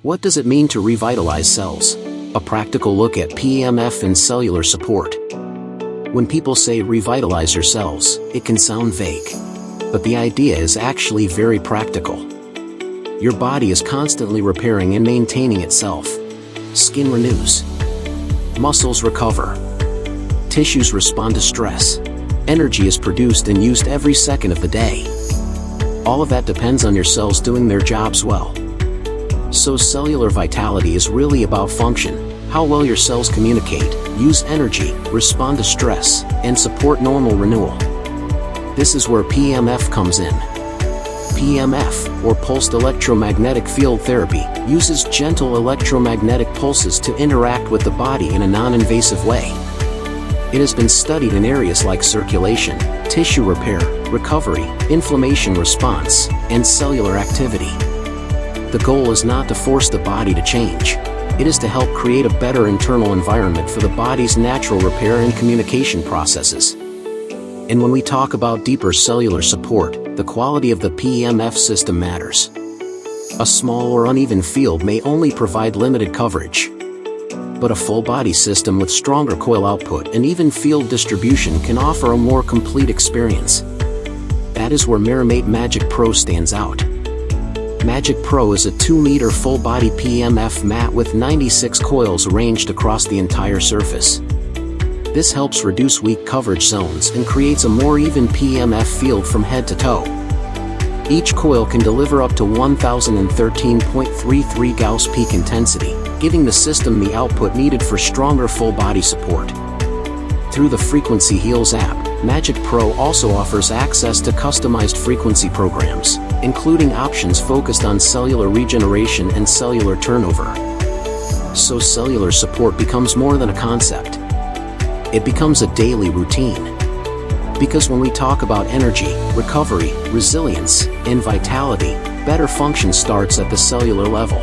What does it mean to revitalize cells? A practical look at PEMF and cellular support. When people say revitalize your cells, it can sound vague. But the idea is actually very practical. Your body is constantly repairing and maintaining itself. Skin renews. Muscles recover. Tissues respond to stress. Energy is produced and used every second of the day. All of that depends on your cells doing their jobs well. So cellular vitality is really about function, how well your cells communicate, use energy, respond to stress, and support normal renewal. This is where PEMF comes in. PEMF, or Pulsed Electromagnetic Field Therapy, uses gentle electromagnetic pulses to interact with the body in a non-invasive way. It has been studied in areas like circulation, tissue repair, recovery, inflammation response, and cellular activity. The goal is not to force the body to change. It is to help create a better internal environment for the body's natural repair and communication processes. And when we talk about deeper cellular support, the quality of the PEMF system matters. A small or uneven field may only provide limited coverage. But a full-body system with stronger coil output and even field distribution can offer a more complete experience. That is where MiraMate Magic Pro stands out. Magic Pro is a 2-meter full-body PEMF mat with 96 coils arranged across the entire surface. This helps reduce weak coverage zones and creates a more even PEMF field from head to toe. Each coil can deliver up to 1013.33 Gauss peak intensity, giving the system the output needed for stronger full-body support. Through the Frequency Heals app, Magic Pro also offers access to customized frequency programs, including options focused on cellular regeneration and cellular turnover. So cellular support becomes more than a concept. It becomes a daily routine. Because when we talk about energy, recovery, resilience, and vitality, better function starts at the cellular level.